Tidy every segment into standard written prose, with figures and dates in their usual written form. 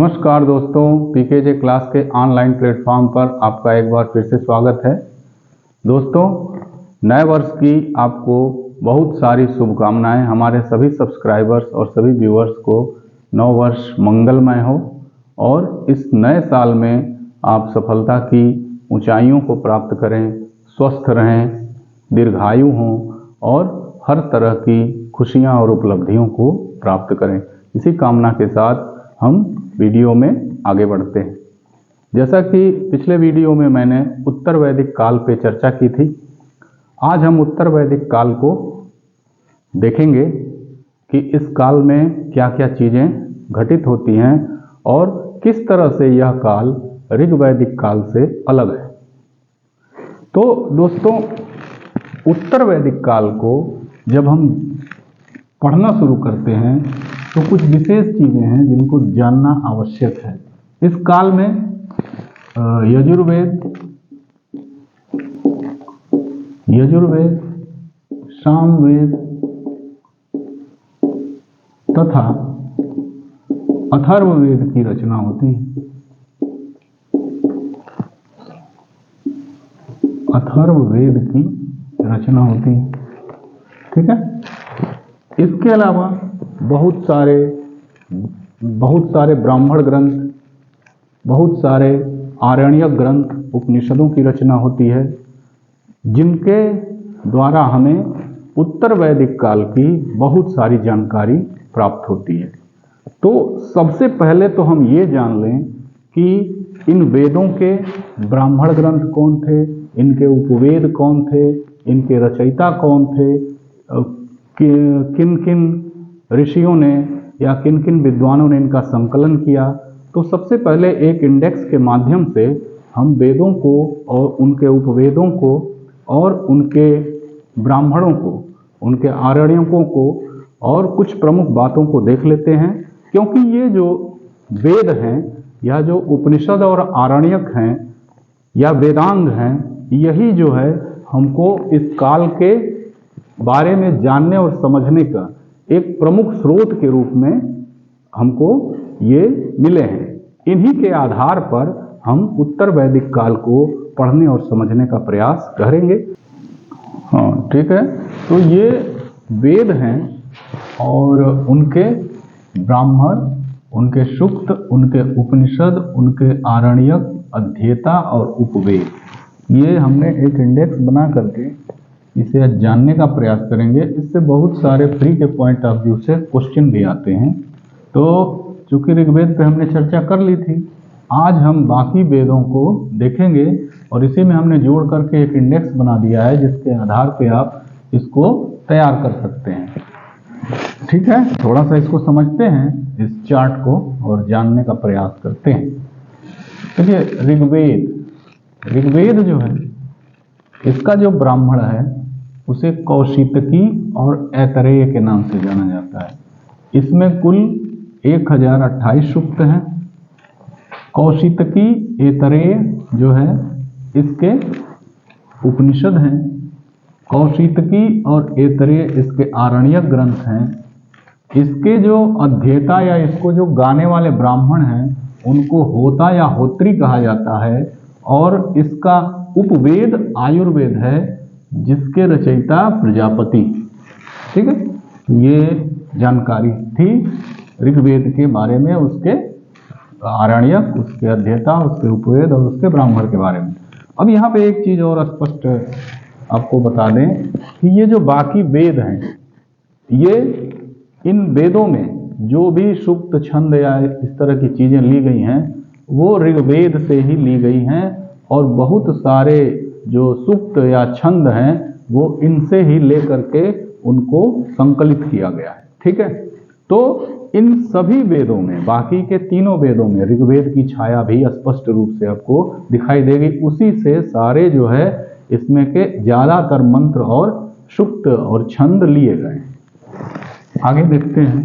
नमस्कार दोस्तों, पीकेजे क्लास के ऑनलाइन प्लेटफॉर्म पर आपका एक बार फिर से स्वागत है। दोस्तों, नए वर्ष की आपको बहुत सारी शुभकामनाएं। हमारे सभी सब्सक्राइबर्स और सभी व्यूअर्स को नव वर्ष मंगलमय हो और इस नए साल में आप सफलता की ऊंचाइयों को प्राप्त करें, स्वस्थ रहें, दीर्घायु हों और हर तरह की खुशियां और उपलब्धियों को प्राप्त करें। इसी कामना के साथ हम वीडियो में आगे बढ़ते हैं। जैसा कि पिछले वीडियो में मैंने उत्तर वैदिक काल पे चर्चा की थी, आज हम उत्तर वैदिक काल को देखेंगे कि इस काल में क्या क्या चीज़ें घटित होती हैं और किस तरह से यह काल ऋग्वैदिक काल से अलग है। तो दोस्तों, उत्तर वैदिक काल को जब हम पढ़ना शुरू करते हैं तो कुछ विशेष चीज़ें हैं जिनको जानना आवश्यक है। इस काल में यजुर्वेद, सामवेद तथा अथर्ववेद की रचना होती है। अथर्ववेद की रचना होती है, ठीक है। इसके अलावा बहुत सारे ब्राह्मण ग्रंथ, बहुत सारे आरण्यक ग्रंथ, उपनिषदों की रचना होती है, जिनके द्वारा हमें उत्तर वैदिक काल की बहुत सारी जानकारी प्राप्त होती है। तो सबसे पहले तो हम ये जान लें कि इन वेदों के ब्राह्मण ग्रंथ कौन थे, इनके उपवेद कौन थे, इनके रचयिता कौन थे, किन किन ऋषियों ने या किन किन विद्वानों ने इनका संकलन किया। तो सबसे पहले एक इंडेक्स के माध्यम से हम वेदों को और उनके उपवेदों को और उनके ब्राह्मणों को, उनके आरण्यकों को और कुछ प्रमुख बातों को देख लेते हैं, क्योंकि ये जो वेद हैं या जो उपनिषद और आरण्यक हैं या वेदांग हैं, यही जो है हमको इस काल के बारे में जानने और समझने का एक प्रमुख स्रोत के रूप में हमको ये मिले हैं। इन्हीं के आधार पर हम उत्तर वैदिक काल को पढ़ने और समझने का प्रयास करेंगे। हाँ, ठीक है। तो ये वेद हैं और उनके ब्राह्मण, उनके सूक्त, उनके उपनिषद, उनके आरण्यक, अध्येता और उपवेद, ये हमने एक इंडेक्स बना करके इसे जानने का प्रयास करेंगे। इससे बहुत सारे फ्री के पॉइंट ऑफ व्यू से क्वेश्चन भी आते हैं। तो चूंकि ऋग्वेद पे हमने चर्चा कर ली थी, आज हम बाकी वेदों को देखेंगे और इसी में हमने जोड़ करके एक इंडेक्स बना दिया है, जिसके आधार पे आप इसको तैयार कर सकते हैं। ठीक है, थोड़ा सा इसको समझते हैं, इस चार्ट को, और जानने का प्रयास करते हैं। देखिए, ऋग्वेद जो है, इसका जो ब्राह्मण है उसे कौशितकी और ऐतरेय के नाम से जाना जाता है। इसमें कुल 1028 सूक्त हैं। कौशितकी, ऐतरेय जो है इसके उपनिषद हैं। कौशितकी और ऐतरेय इसके आरण्यक ग्रंथ हैं। इसके जो अध्येता या इसको जो गाने वाले ब्राह्मण हैं उनको होता या होत्री कहा जाता है, और इसका उपवेद आयुर्वेद है, जिसके रचयिता प्रजापति। ठीक है, ये जानकारी थी ऋग्वेद के बारे में, उसके आरण्यक, उसके अध्येता, उसके उपवेद और उसके ब्राह्मण के बारे में। अब यहाँ पे एक चीज और स्पष्ट आपको बता दें कि ये जो बाकी वेद हैं, ये इन वेदों में जो भी सूक्त, छंद या इस तरह की चीजें ली गई हैं वो ऋग्वेद से ही ली गई हैं, और बहुत सारे जो सूक्त या छंद हैं वो इनसे ही लेकर के उनको संकलित किया गया है। ठीक है, तो इन सभी वेदों में, बाकी के तीनों वेदों में ऋग्वेद की छाया भी स्पष्ट रूप से आपको दिखाई देगी। उसी से सारे जो है इसमें के ज्यादातर मंत्र और सूक्त और छंद लिए गए हैं। आगे देखते हैं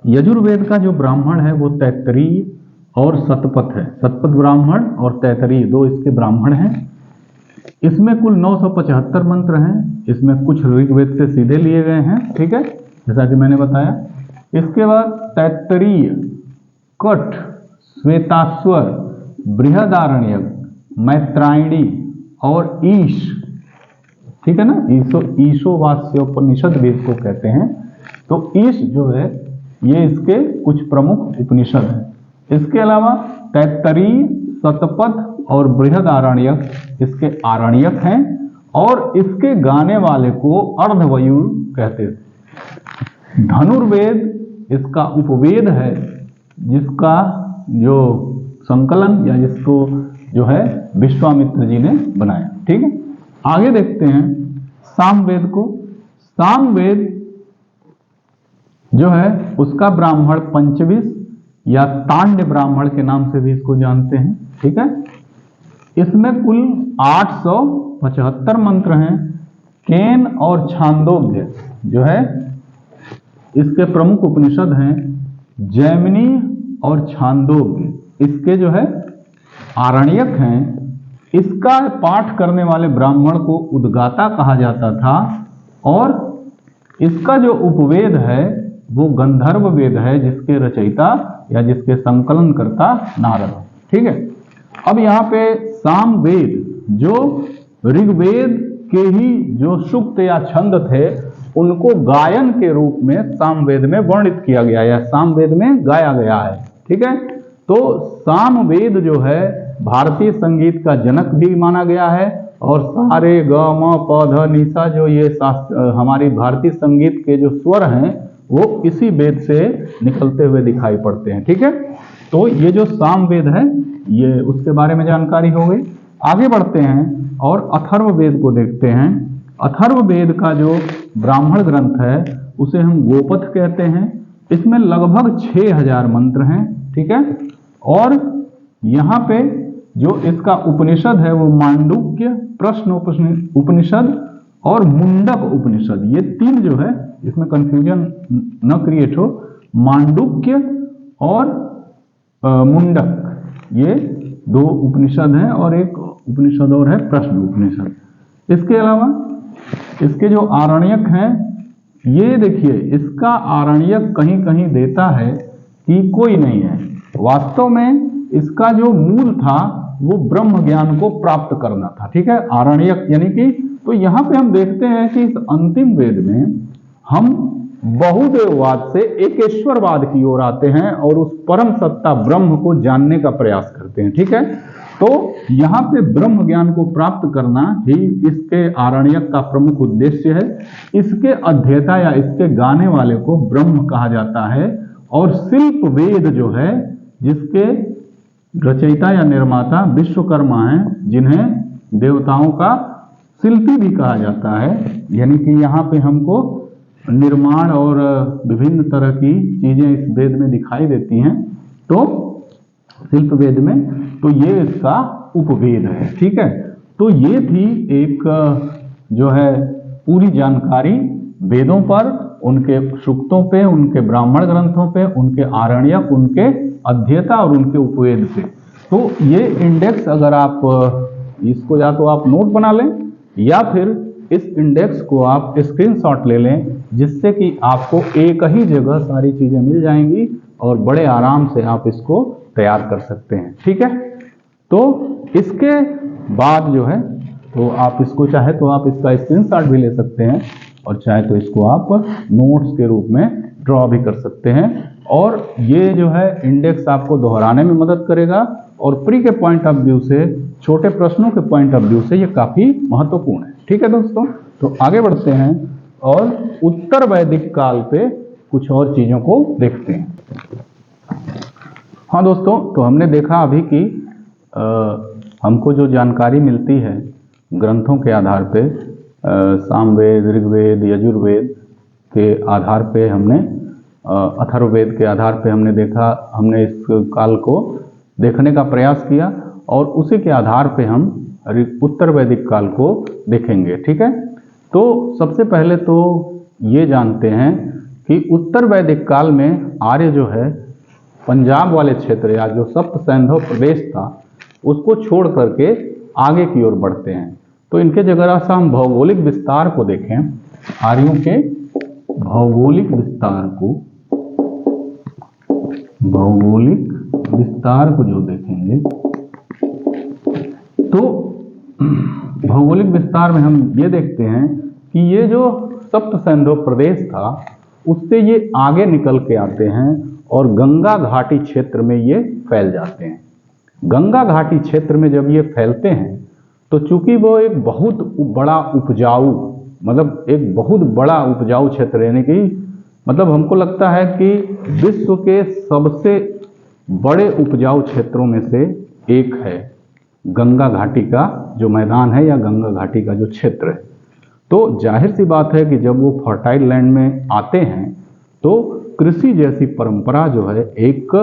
यजुर्वेद का जो ब्राह्मण है वो तैत्तरीय और शतपथ है। शतपथ ब्राह्मण और तैत्तरीय, दो इसके ब्राह्मण हैं। इसमें कुल 975 मंत्र हैं। इसमें कुछ ऋग्वेद से सीधे लिए गए हैं, ठीक है, जैसा कि मैंने बताया। इसके बाद तैत्तरीय, कठ, श्वेताश्वर, बृहदारण्यक, मैत्रायणी और ईश, ठीक है ना, ईशोवास्योपनिषद भी इसको कहते हैं। तो ईश जो है ये इसके कुछ प्रमुख उपनिषद हैं। इसके अलावा तैत्तरीय, शतपथ और बृहदारण्यक इसके आरण्यक हैं और इसके गाने वाले को अर्धवयूर कहते थे। धनुर्वेद इसका उपवेद है जिसका जो संकलन या जिसको जो है विश्वामित्र जी ने बनाया। ठीक है, आगे देखते हैं सामवेद को। सामवेद जो है उसका ब्राह्मण पंचविश या तांड्य ब्राह्मण के नाम से भी इसको जानते हैं। ठीक है, इसमें कुल 875 मंत्र हैं। केन और छांदोग्य जो है इसके प्रमुख उपनिषद हैं। जैमिनी और छांदोग्य इसके जो है आरण्यक हैं। इसका पाठ करने वाले ब्राह्मण को उद्गाता कहा जाता था और इसका जो उपवेद है वो गंधर्व वेद है जिसके रचयिता या जिसके संकलनकर्ता नारद। ठीक है, अब यहाँ पे सामवेद जो ऋग्वेद के ही जो सूक्त या छंद थे उनको गायन के रूप में सामवेद में वर्णित किया गया या सामवेद में गाया गया है। ठीक है, तो सामवेद जो है भारतीय संगीत का जनक भी माना गया है और सारे ग म प ध नि सा जो ये हमारी भारतीय संगीत के जो स्वर हैं वो इसी वेद से निकलते हुए दिखाई पड़ते हैं। ठीक है, तो ये जो सामवेद है ये उसके बारे में जानकारी हो गई। आगे बढ़ते हैं और अथर्ववेद को देखते हैं। अथर्ववेद का जो ब्राह्मण ग्रंथ है उसे हम गोपथ कहते हैं। इसमें लगभग 6000 मंत्र हैं। ठीक है, और यहाँ पे जो इसका उपनिषद है वो मांडुक्य, प्रश्न उपनिषद और मुंडक उपनिषद, ये तीन जो है इसमें कंफ्यूजन न क्रिएट हो, मांडुक्य और मुंडक ये 2 उपनिषद हैं और एक उपनिषद और है प्रश्न उपनिषद। इसके अलावा इसके जो आरण्यक हैं ये देखिए, इसका आरण्यक कहीं कहीं देता है कि कोई नहीं है। वास्तव में इसका जो मूल था वो ब्रह्म ज्ञान को प्राप्त करना था। ठीक है, आरण्यक यानी कि, तो यहाँ पे हम देखते हैं कि इस अंतिम वेद में हम बहुदेववाद से एकेश्वरवाद की ओर आते हैं और उस परम सत्ता ब्रह्म को जानने का प्रयास करते हैं। ठीक है, तो यहाँ पे ब्रह्म ज्ञान को प्राप्त करना ही इसके आरण्यक का प्रमुख उद्देश्य है। इसके अध्येता या इसके गाने वाले को ब्रह्म कहा जाता है और शिल्प वेद जो है जिसके रचयिता या निर्माता विश्वकर्मा हैं, जिन्हें देवताओं का शिल्पी भी कहा जाता है। यानी कि यहाँ पे हमको निर्माण और विभिन्न तरह की चीजें इस वेद में दिखाई देती हैं, तो शिल्प वेद में, तो ये इसका उपवेद है। ठीक है, तो ये थी एक जो है पूरी जानकारी वेदों पर, उनके सूक्तों पे, उनके ब्राह्मण ग्रंथों पे, उनके आरण्यक, उनके अध्येता और उनके उपवेद से। तो ये इंडेक्स अगर आप इसको या तो आप नोट बना लें या फिर इस इंडेक्स को आप स्क्रीनशॉट ले लें, जिससे कि आपको एक ही जगह सारी चीजें मिल जाएंगी और बड़े आराम से आप इसको तैयार कर सकते हैं। ठीक है, तो इसके बाद जो है तो आप इसको चाहे तो आप इसका स्क्रीनशॉट भी ले सकते हैं और चाहे तो इसको आप नोट्स के रूप में ड्रॉ भी कर सकते हैं। और ये जो है इंडेक्स आपको दोहराने में मदद करेगा और प्री के पॉइंट ऑफ व्यू से, छोटे प्रश्नों के पॉइंट ऑफ व्यू से ये काफ़ी महत्वपूर्ण है। ठीक है दोस्तों, तो आगे बढ़ते हैं और उत्तर वैदिक काल पे कुछ और चीज़ों को देखते हैं। हाँ दोस्तों, तो हमने देखा अभी कि हमको जो जानकारी मिलती है ग्रंथों के आधार पे, सामवेद, ऋग्वेद, यजुर्वेद के आधार पे, हमने अथर्ववेद के आधार पे हमने देखा, हमने इस काल को देखने का प्रयास किया और उसी के आधार पे हम उत्तर वैदिक काल को देखेंगे। ठीक है, तो सबसे पहले तो ये जानते हैं कि उत्तर वैदिक काल में आर्य जो है पंजाब वाले क्षेत्र या जो सप्त सैंधव प्रदेश था उसको छोड़ करके आगे की ओर बढ़ते हैं। तो इनके जगह से हम भौगोलिक विस्तार को देखें, आर्यों के भौगोलिक विस्तार को, भौगोलिक विस्तार को जो देखेंगे तो भौगोलिक विस्तार में हम ये देखते हैं कि ये जो सप्त सिंधु प्रदेश था उससे ये आगे निकल के आते हैं और गंगा घाटी क्षेत्र में ये फैल जाते हैं। गंगा घाटी क्षेत्र में जब ये फैलते हैं तो चूंकि वो एक बहुत बड़ा उपजाऊ एक बहुत बड़ा उपजाऊ क्षेत्र यानी कि हमको लगता है कि विश्व के सबसे बड़े उपजाऊ क्षेत्रों में से एक है गंगा घाटी का जो मैदान है या गंगा घाटी का जो क्षेत्र है। तो जाहिर सी बात है कि जब वो फर्टाइल लैंड में आते हैं तो कृषि जैसी परंपरा जो है एक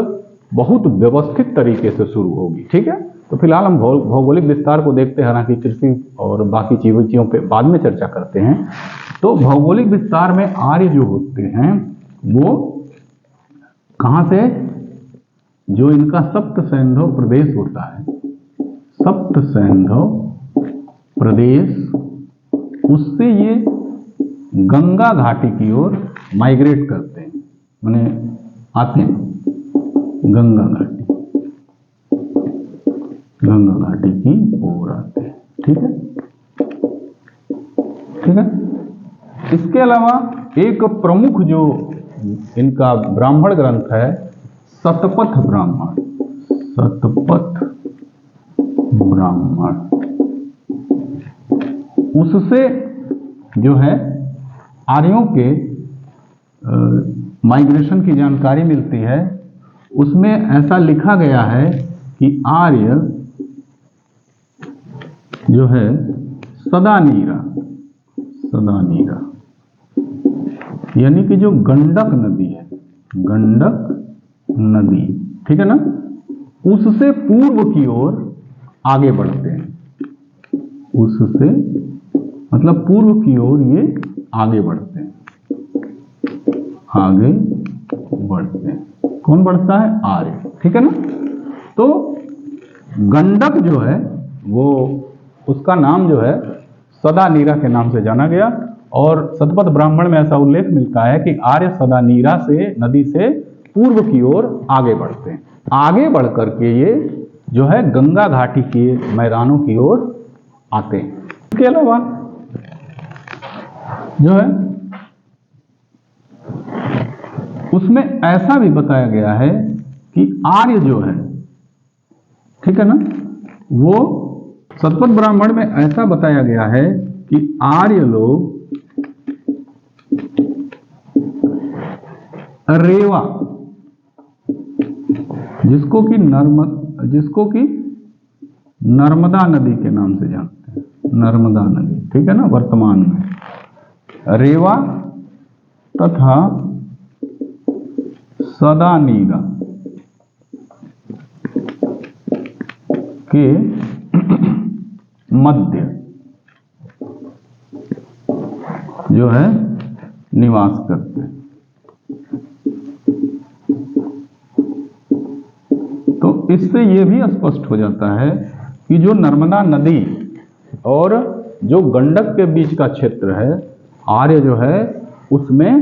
बहुत व्यवस्थित तरीके से शुरू होगी। ठीक है, तो फिलहाल हम भौगोलिक विस्तार को देखते हैं, हालांकि कृषि और बाकी चीज़ों पे बाद में चर्चा करते हैं। तो भौगोलिक विस्तार में आर्य जो होते हैं वो कहाँ से, जो इनका सप्त सिंधु प्रदेश होता है, सप्त सिंधु प्रदेश, उससे ये गंगा घाटी की ओर माइग्रेट करते हैं, माने आते हैं गंगा घाटी की ओर आते हैं। ठीक है, ठीक है। इसके अलावा एक प्रमुख जो इनका ब्राह्मण ग्रंथ है शतपथ ब्राह्मण, शतपथ ब्राह्मण, उससे जो है आर्यों के माइग्रेशन की जानकारी मिलती है। उसमें ऐसा लिखा गया है कि आर्य जो है सदानीरा यानी कि जो गंडक नदी है, गंडक नदी, ठीक है ना, उससे पूर्व की ओर आगे बढ़ते हैं, उससे पूर्व की ओर ये आगे बढ़ते हैं, आगे बढ़ते हैं। कौन बढ़ता है? आर्य। ठीक है ना। तो गंडक जो है वो उसका नाम जो है सदानीरा के नाम से जाना गया और शतपथ ब्राह्मण में ऐसा उल्लेख मिलता है कि आर्य सदानीरा से नदी से पूर्व की ओर आगे बढ़ते हैं। आगे बढ़ करके ये जो है गंगा घाटी के मैदानों की ओर आते हैं। इसके अलावा जो है उसमें ऐसा भी बताया गया है कि आर्य जो है, ठीक है ना, वो शतपथ ब्राह्मण में ऐसा बताया गया है कि आर्य लोग रेवा, जिसको कि नर्मदा नदी के नाम से जानते हैं, नर्मदा नदी, ठीक है ना, वर्तमान में रेवा तथा सदानीरा के मध्य जो है निवास करते हैं। तो इससे यह भी स्पष्ट हो जाता है कि जो नर्मदा नदी और जो गंडक के बीच का क्षेत्र है, आर्य जो है उसमें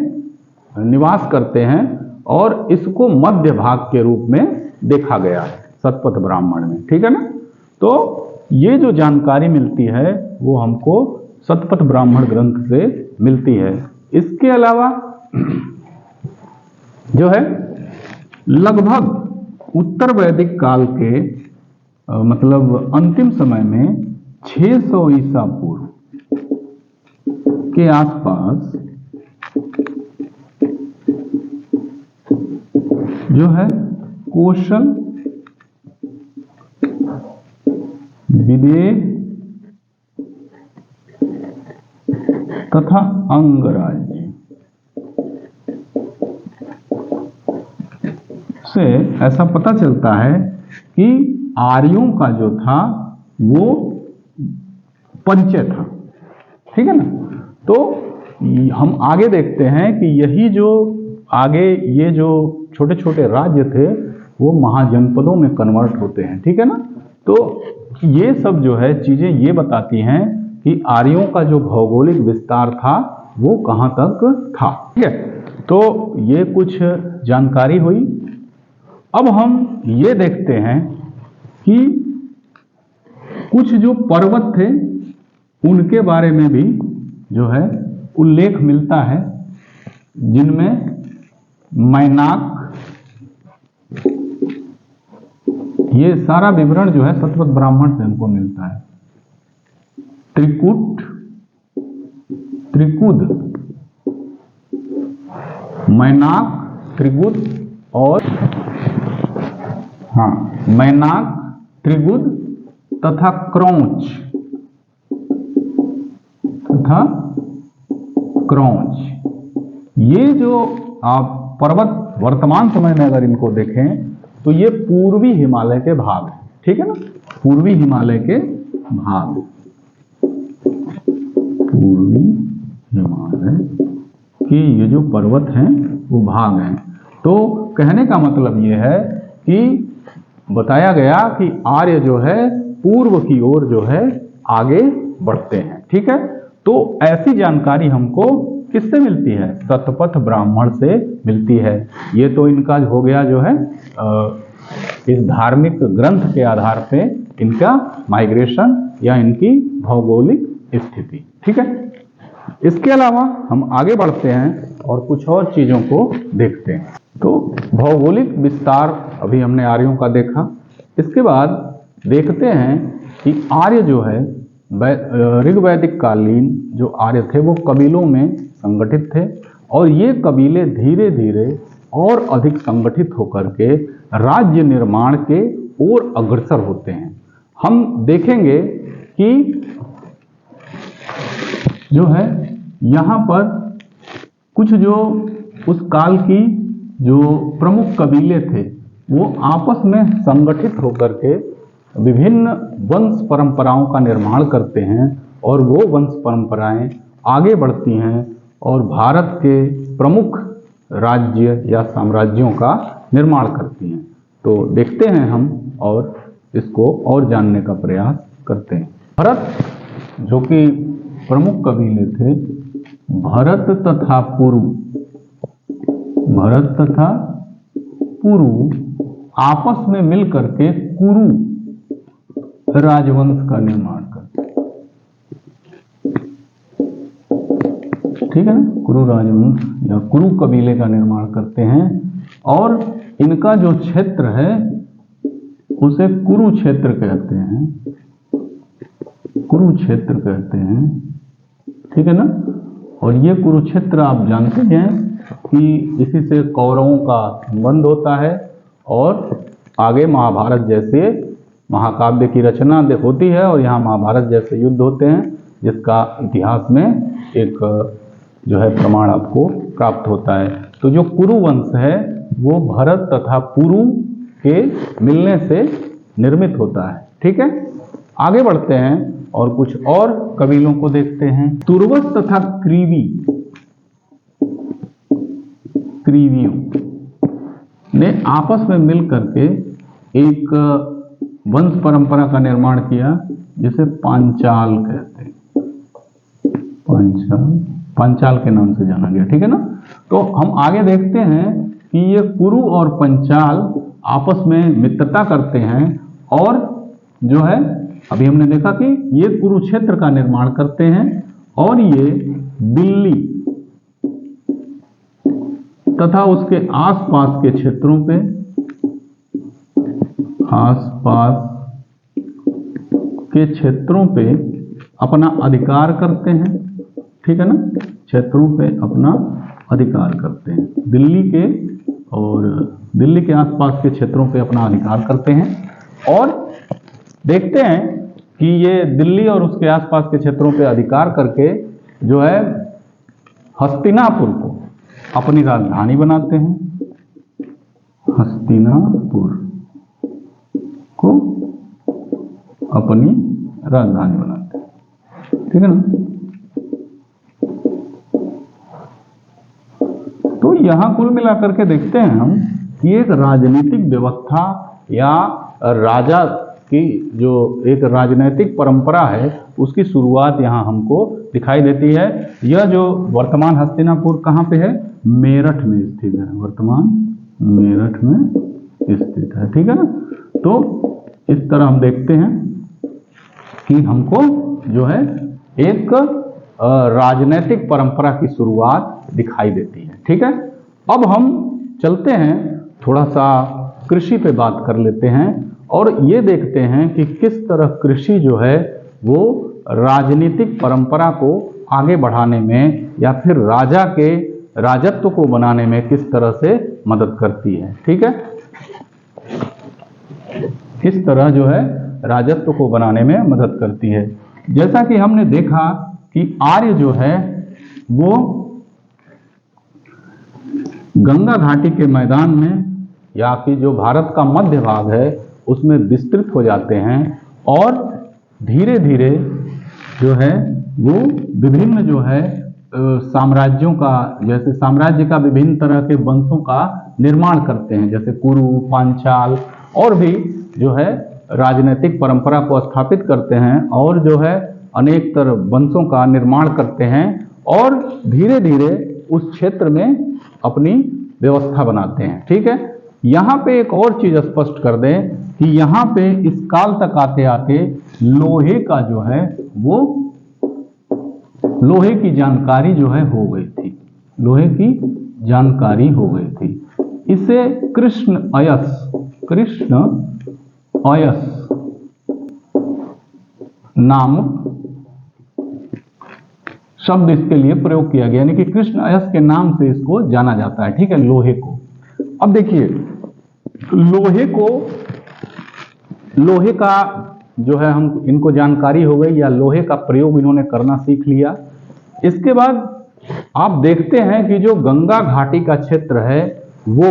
निवास करते हैं और इसको मध्य भाग के रूप में देखा गया है शतपथ ब्राह्मण में। ठीक है ना। तो ये जो जानकारी मिलती है वो हमको शतपथ ब्राह्मण ग्रंथ से मिलती है। इसके अलावा जो है लगभग उत्तर वैदिक काल के अंतिम समय में 600 ईसा पूर्व के आसपास जो है कोशल, विदेह तथा अंगराज्य से ऐसा पता चलता है कि आर्यों का जो था वो परिचय था। ठीक है ना। तो हम आगे देखते हैं कि यही जो आगे ये जो छोटे छोटे राज्य थे वो महाजनपदों में कन्वर्ट होते हैं। ठीक है ना। तो ये सब जो है चीजें ये बताती हैं कि आर्यों का जो भौगोलिक विस्तार था वो कहाँ तक था। ठीक है। तो ये कुछ जानकारी हुई अब हम ये देखते हैं कि कुछ जो पर्वत थे उनके बारे में भी जो है उल्लेख मिलता है, जिनमें मैनाक, ये सारा विवरण जो है शतपथ ब्राह्मण से हमको मिलता है। त्रिकुट, त्रिकुद, मैनाक, त्रिगुद और मैनाक, त्रिगुद तथा क्रौंच ये जो आप पर्वत वर्तमान समय में अगर इनको देखें तो ये पूर्वी हिमालय के भाग हैं, ठीक है ना, पूर्वी हिमालय के भाग, पूर्वी हिमालय के ये जो पर्वत हैं वो भाग हैं। तो कहने का मतलब ये है कि बताया गया कि आर्य जो है पूर्व की ओर जो है आगे बढ़ते हैं, ठीक है। तो ऐसी जानकारी हमको किससे मिलती है? शतपथ ब्राह्मण से मिलती है। ये तो इनका हो गया जो है इस धार्मिक ग्रंथ के आधार पे इनका माइग्रेशन या इनकी भौगोलिक स्थिति, ठीक है। इसके अलावा हम आगे बढ़ते हैं और कुछ और चीजों को देखते हैं। तो भौगोलिक विस्तार अभी हमने आर्यों का देखा। इसके बाद देखते हैं कि आर्य जो है ऋग्वैदिक कालीन जो आर्य थे वो कबीलों में संगठित थे और ये कबीले धीरे धीरे और अधिक संगठित होकर के राज्य निर्माण के ओर अग्रसर होते हैं। हम देखेंगे कि जो है यहाँ पर कुछ जो उस काल की जो प्रमुख कबीले थे वो आपस में संगठित होकर के विभिन्न वंश परंपराओं का निर्माण करते हैं और वो वंश परंपराएं आगे बढ़ती हैं और भारत के प्रमुख राज्य या साम्राज्यों का निर्माण करती हैं। तो देखते हैं हम और इसको और जानने का प्रयास करते हैं। भरत जो कि प्रमुख कबीले थे, भरत तथा पुरु, भरत तथा पुरु आपस में मिलकर के कुरु राजवंश का निर्माण करते हैं, ठीक है ना, कुरु राजवंश या कुरु कबीले का निर्माण करते हैं और इनका जो क्षेत्र है उसे कुरुक्षेत्र कहते हैं, कुरुक्षेत्र कहते हैं, ठीक है ना। और ये कुरुक्षेत्र आप जानते हैं कि इसी से कौरवों का संबंध होता है और आगे महाभारत जैसे महाकाव्य की रचना होती है और यहाँ महाभारत जैसे युद्ध होते हैं जिसका इतिहास में एक जो है प्रमाण आपको प्राप्त होता है। तो जो कुरु वंश है वो भरत तथा पुरु के मिलने से निर्मित होता है, ठीक है। आगे बढ़ते हैं और कुछ और कबीलों को देखते हैं। तुर्वस तथा क्रीवियों ने आपस में मिल करके एक वंश परंपरा का निर्माण किया जिसे पांचाल कहते हैं, पांचाल के नाम से जाना गया, ठीक है ना। तो हम आगे देखते हैं कि ये कुरु और पंचाल आपस में मित्रता करते हैं और जो है अभी हमने देखा कि ये कुरुक्षेत्र का निर्माण करते हैं और ये दिल्ली तथा उसके आसपास के क्षेत्रों पे, आसपास के क्षेत्रों पे अपना अधिकार करते हैं, ठीक है ना, क्षेत्रों पे अपना अधिकार करते हैं, दिल्ली के और दिल्ली के आसपास के क्षेत्रों पे अपना अधिकार करते हैं। और देखते हैं कि ये दिल्ली और उसके आसपास के क्षेत्रों पे अधिकार करके जो है हस्तिनापुर को अपनी राजधानी बनाते हैं, हस्तिनापुर को अपनी राजधानी बनाते हैं, ठीक है ना। तो यहां कुल मिलाकर के देखते हैं हम कि एक राजनीतिक व्यवस्था या राजा की जो एक राजनीतिक परंपरा है उसकी शुरुआत यहाँ हमको दिखाई देती है। यह जो वर्तमान हस्तिनापुर कहाँ पे है? मेरठ में स्थित है, वर्तमान मेरठ में स्थित है। ठीक है ना। तो इस तरह हम देखते हैं कि हमको जो है एक राजनीतिक परंपरा की शुरुआत दिखाई देती है। ठीक है। अब हम चलते हैं, थोड़ा सा कृषि पे बात कर लेते हैं और ये देखते हैं कि किस तरह कृषि जो है वो राजनीतिक परंपरा को आगे बढ़ाने में या फिर राजा के राजत्व को बनाने में किस तरह से मदद करती है। ठीक है। किस तरह जो है राजत्व को बनाने में मदद करती है। जैसा कि हमने देखा कि आर्य जो है वो गंगा घाटी के मैदान में या कि जो भारत का मध्य भाग है उसमें विस्तृत हो जाते हैं और धीरे धीरे जो है वो विभिन्न जो है साम्राज्यों का, जैसे साम्राज्य का विभिन्न तरह के वंशों का निर्माण करते हैं, जैसे कुरु, पांचाल और भी जो है राजनीतिक परंपरा को स्थापित करते हैं और जो है अनेक तरह वंशों का निर्माण करते हैं और धीरे धीरे उस क्षेत्र में अपनी व्यवस्था बनाते हैं। ठीक है। यहाँ पे एक और चीज स्पष्ट कर दें कि यहाँ पे इस काल तक आते आते लोहे का जो है वो लोहे की जानकारी जो है हो गई थी, लोहे की जानकारी हो गई थी। इसे कृष्ण अयस नामक शब्द इसके लिए प्रयोग किया गया, यानी कि कृष्ण अयस के नाम से इसको जाना जाता है। ठीक है, लोहे को। अब देखिए लोहे का जो है हम इनको जानकारी हो गई या लोहे का प्रयोग इन्होंने करना सीख लिया। इसके बाद आप देखते हैं कि जो गंगा घाटी का क्षेत्र है वो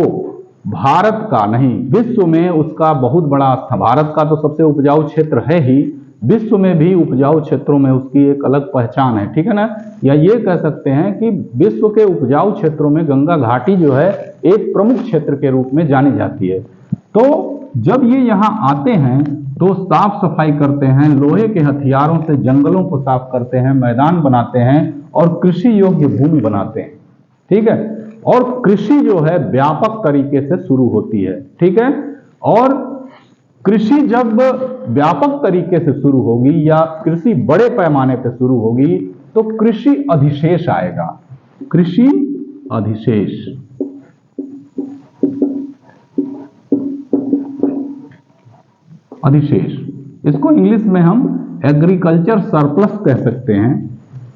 भारत का नहीं, विश्व में उसका बहुत बड़ा स्थान, भारत का तो सबसे उपजाऊ क्षेत्र है ही, विश्व में भी उपजाऊ क्षेत्रों में उसकी एक अलग पहचान है। ठीक है ना। या ये कह सकते हैं कि विश्व के उपजाऊ क्षेत्रों में गंगा घाटी जो है एक प्रमुख क्षेत्र के रूप में जानी जाती है। तो जब ये यहाँ आते हैं तो साफ सफाई करते हैं, लोहे के हथियारों से जंगलों को साफ करते हैं, मैदान बनाते हैं और कृषि योग्य भूमि बनाते हैं। ठीक है। और कृषि जो है व्यापक तरीके से शुरू होती है। ठीक है। और कृषि जब व्यापक तरीके से शुरू होगी या कृषि बड़े पैमाने पर शुरू होगी तो कृषि अधिशेष आएगा। कृषि अधिशेष, अधिशेष, इसको इंग्लिश में हम एग्रीकल्चर सरप्लस कह सकते हैं।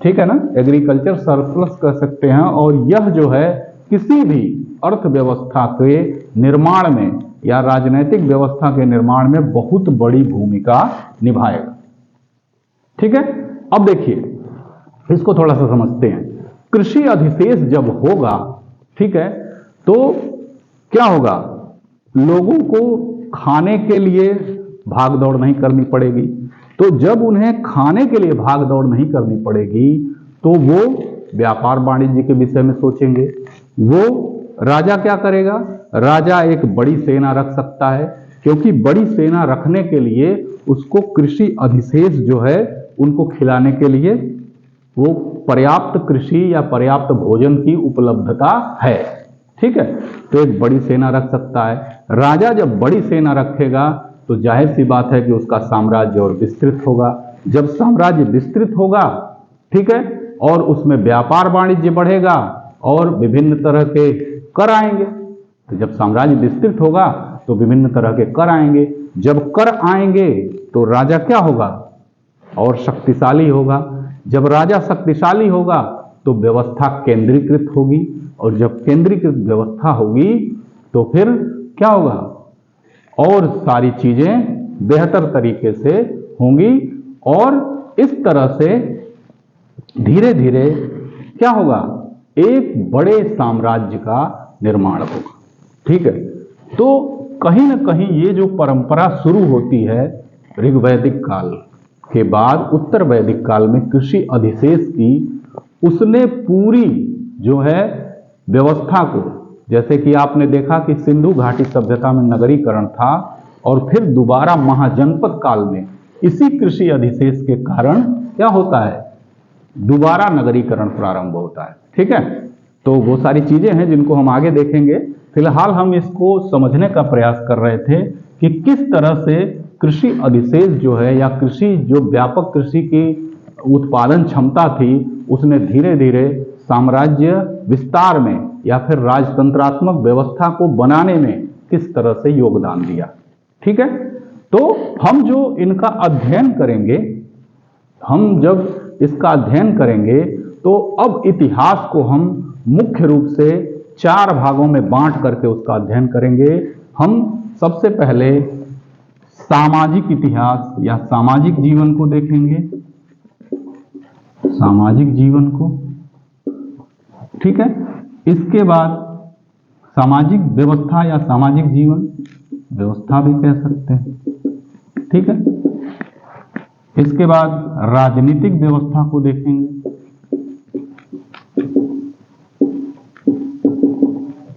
ठीक है ना, एग्रीकल्चर सरप्लस कह सकते हैं। और यह जो है किसी भी अर्थव्यवस्था के निर्माण में या राजनीतिक व्यवस्था के निर्माण में बहुत बड़ी भूमिका निभाएगा। ठीक है। अब देखिए इसको थोड़ा सा समझते हैं। कृषि अधिशेष जब होगा, ठीक है, तो क्या होगा, लोगों को खाने के लिए भाग दौड़ नहीं करनी पड़ेगी। तो जब उन्हें खाने के लिए भाग दौड़ नहीं करनी पड़ेगी तो वो व्यापार वाणिज्य के विषय में सोचेंगे। वो राजा क्या करेगा, राजा एक बड़ी सेना रख सकता है, क्योंकि बड़ी सेना रखने के लिए उसको कृषि अधिशेष जो है उनको खिलाने के लिए वो पर्याप्त कृषि या पर्याप्त भोजन की उपलब्धता है। ठीक है। तो एक बड़ी सेना रख सकता है। राजा जब बड़ी सेना रखेगा तो जाहिर सी बात है कि उसका साम्राज्य और विस्तृत होगा। जब साम्राज्य विस्तृत होगा, ठीक है, और उसमें व्यापार वाणिज्य बढ़ेगा और विभिन्न तरह के कर आएंगे। तो जब साम्राज्य विस्तृत होगा तो विभिन्न तरह के कर आएंगे। जब कर आएंगे तो राजा क्या होगा, और शक्तिशाली होगा। जब राजा शक्तिशाली होगा तो व्यवस्था केंद्रीकृत होगी, और जब केंद्रीकृत व्यवस्था होगी तो फिर क्या होगा, और सारी चीजें बेहतर तरीके से होंगी। और इस तरह से धीरे धीरे क्या होगा, एक बड़े साम्राज्य का निर्माण होगा। ठीक है। तो कहीं ना कहीं ये जो परंपरा शुरू होती है ऋग्वैदिक काल के बाद उत्तर वैदिक काल में कृषि अधिशेष की, उसने पूरी जो है व्यवस्था को, जैसे कि आपने देखा कि सिंधु घाटी सभ्यता में नगरीकरण था और फिर दोबारा महाजनपद काल में इसी कृषि अधिशेष के कारण क्या होता है, दोबारा नगरीकरण प्रारंभ होता है। ठीक है। तो वो सारी चीजें हैं जिनको हम आगे देखेंगे फिलहाल हम इसको समझने का प्रयास कर रहे थे कि किस तरह से कृषि अधिशेष जो है या कृषि जो व्यापक कृषि की उत्पादन क्षमता थी उसने धीरे धीरे साम्राज्य विस्तार में या फिर राजतंत्रात्मक व्यवस्था को बनाने में किस तरह से योगदान दिया। ठीक है, तो हम जो इनका अध्ययन करेंगे, हम जब इसका अध्ययन करेंगे तो अब इतिहास को हम मुख्य रूप से 4 भागों में बांट करके उसका अध्ययन करेंगे। हम सबसे पहले सामाजिक इतिहास या सामाजिक जीवन को देखेंगे, सामाजिक जीवन को। ठीक है, इसके बाद सामाजिक व्यवस्था या सामाजिक जीवन, व्यवस्था भी कह सकते हैं। ठीक है, इसके बाद राजनीतिक व्यवस्था को देखेंगे।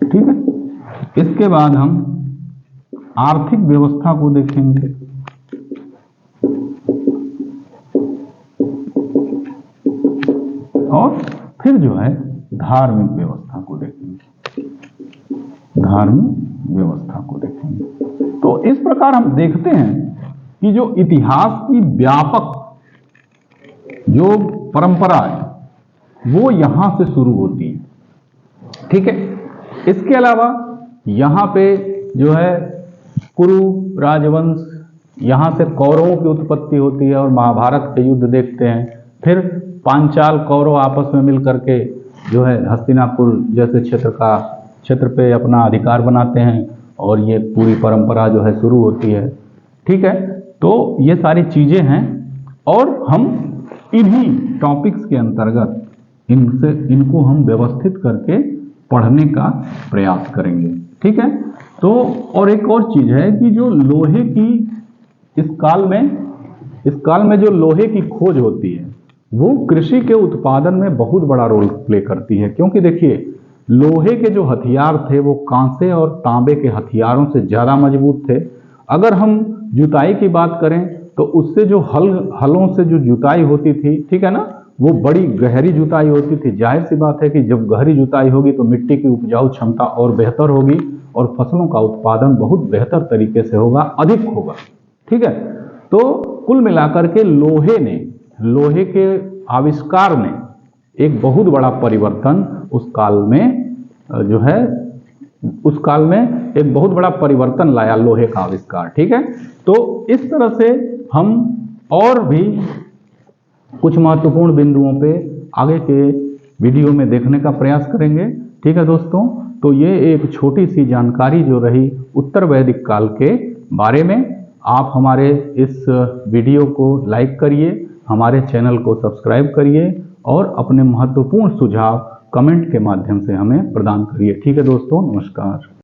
ठीक है, इसके बाद हम आर्थिक व्यवस्था को देखेंगे। और फिर जो है धार्मिक व्यवस्था को देखेंगे, धार्मिक व्यवस्था को देखेंगे। तो इस प्रकार हम देखते हैं कि जो इतिहास की व्यापक जो परंपरा है वो यहां से शुरू होती है। ठीक है, इसके अलावा यहां पे जो है कुरु राजवंश, यहां से कौरवों की उत्पत्ति होती है और महाभारत के युद्ध देखते हैं। फिर पांचाल कौरव आपस में मिलकर के जो है हस्तिनापुर जैसे क्षेत्र पे अपना अधिकार बनाते हैं और ये पूरी परंपरा जो है शुरू होती है। ठीक है, तो ये सारी चीजें हैं और हम इन्हीं टॉपिक्स के अंतर्गत इनको हम व्यवस्थित करके पढ़ने का प्रयास करेंगे। ठीक है, तो और एक और चीज है कि जो लोहे की इस काल में जो लोहे की खोज होती है वो कृषि के उत्पादन में बहुत बड़ा रोल प्ले करती है। क्योंकि देखिए लोहे के जो हथियार थे वो कांसे और तांबे के हथियारों से ज़्यादा मजबूत थे। अगर हम जुताई की बात करें तो उससे जो हलों से जो जुताई होती थी, ठीक है ना, वो बड़ी गहरी जुताई होती थी। जाहिर सी बात है कि जब गहरी जुताई होगी तो मिट्टी की उपजाऊ क्षमता और बेहतर होगी और फसलों का उत्पादन बहुत बेहतर तरीके से होगा, अधिक होगा। ठीक है, तो कुल मिलाकर के लोहे के आविष्कार ने एक बहुत बड़ा परिवर्तन उस काल में एक बहुत बड़ा परिवर्तन लाया लोहे का आविष्कार। ठीक है, तो इस तरह से हम और भी कुछ महत्वपूर्ण बिंदुओं पे आगे के वीडियो में देखने का प्रयास करेंगे। ठीक है दोस्तों, तो ये एक छोटी सी जानकारी जो रही उत्तर वैदिक काल के बारे में। आप हमारे इस वीडियो को लाइक करिए, हमारे चैनल को सब्सक्राइब करिए और अपने महत्वपूर्ण सुझाव कमेंट के माध्यम से हमें प्रदान करिए। ठीक है दोस्तों, नमस्कार।